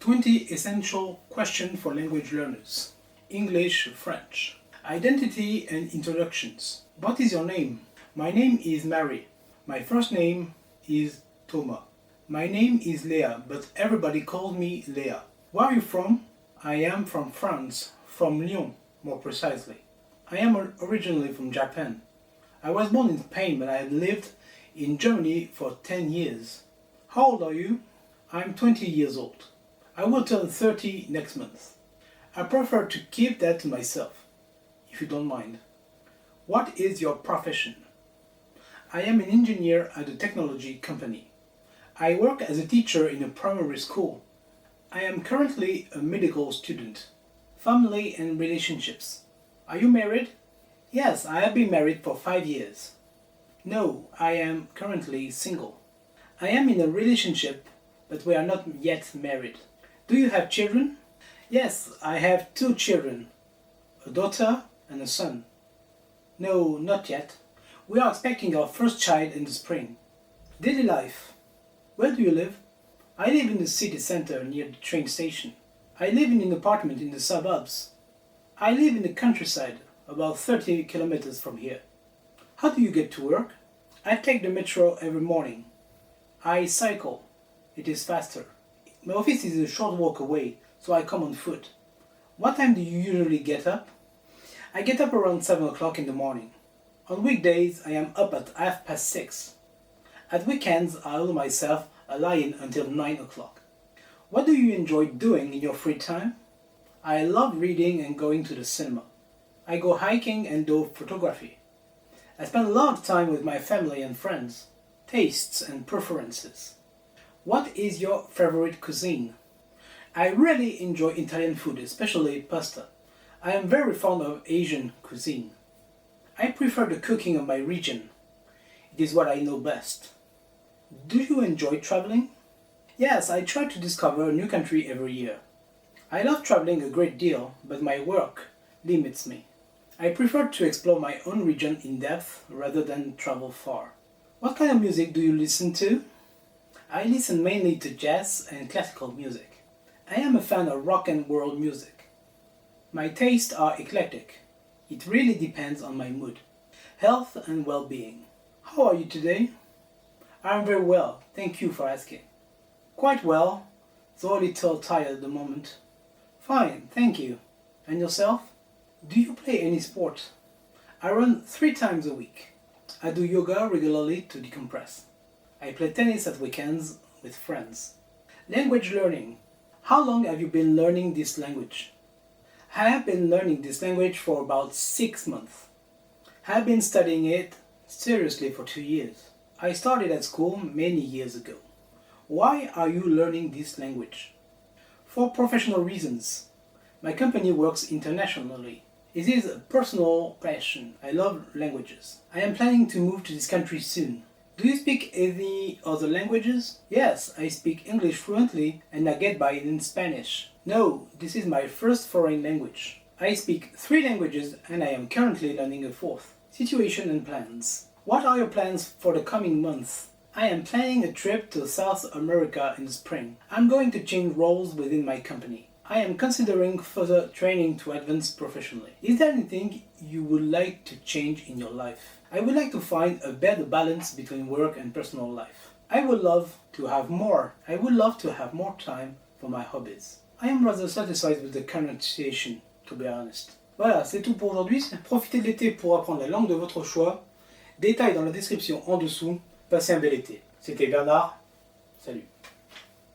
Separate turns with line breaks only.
20 essential questions for language learners. English, French. Identity and introductions. What is your name? My name is Mary. My first name is Thomas. My name is Leah, but everybody calls me Leah. Where are you from? I am from France, from Lyon, more precisely. I am originally from Japan. I was born in Spain, but I have lived in Germany for 10 years. How old are you? I'm 20 years old. I will turn 30 next month. I prefer to keep that to myself, if you don't mind. What is your profession? I am an engineer at a technology company. I work as a teacher in a primary school. I am currently a medical student. Family and relationships. Are you married? Yes, I have been married for 5 years. No, I am currently single. I am in a relationship, but we are not yet married. Do you have children? Yes, I have 2 children, a daughter and a son. No, not yet. We are expecting our first child in the spring. Daily life. Where do you live? I live in the city center near the train station. I live in an apartment in the suburbs. I live in the countryside, about 30 kilometers from here. How do you get to work? I take the metro every morning. I cycle. It is faster. My office is a short walk away, so I come on foot. What time do you usually get up? I get up around 7 o'clock in the morning. On weekdays, I am up at 6:30. At weekends, I allow myself a lie-in until 9 o'clock. What do you enjoy doing in your free time? I love reading and going to the cinema. I go hiking and do photography. I spend a lot of time with my family and friends. Tastes and preferences. What is your favorite cuisine? I really enjoy Italian food, especially pasta. I am very fond of Asian cuisine. I prefer the cooking of my region. It is what I know best. Do you enjoy traveling? Yes, I try to discover a new country every year. I love traveling a great deal, but my work limits me. I prefer to explore my own region in depth rather than travel far. What kind of music do you listen to? I listen mainly to jazz and classical music. I am a fan of rock and world music. My tastes are eclectic. It really depends on my mood. Health and well-being. How are you today? I'm very well, thank you for asking. Quite well, though a little tired at the moment. Fine, thank you. And yourself? Do you play any sport? I run 3 times a week. I do yoga regularly to decompress. I play tennis at weekends with friends. Language learning. How long have you been learning this language? I have been learning this language for about 6 months. I have been studying it seriously for 2 years. I started at school many years ago. Why are you learning this language? For professional reasons. My company works internationally. It is a personal passion. I love languages. I am planning to move to this country soon. Do you speak any other languages? Yes, I speak English fluently and I get by in Spanish. No, this is my first foreign language. I speak 3 languages and I am currently learning a 4th. Situation and plans. What are your plans for the coming months? I am planning a trip to South America in the spring. I'm going to change roles within my company. I am considering further training to advance professionally. Is there anything you would like to change in your life? I would like to find a better balance between work and personal life. I would love to have more time for my hobbies. I am rather satisfied with the current situation, to be honest. Voilà, c'est tout pour aujourd'hui. Profitez de l'été pour apprendre la langue de votre choix. Détails dans la description en dessous. Passez un bel été. C'était Bernard. Salut.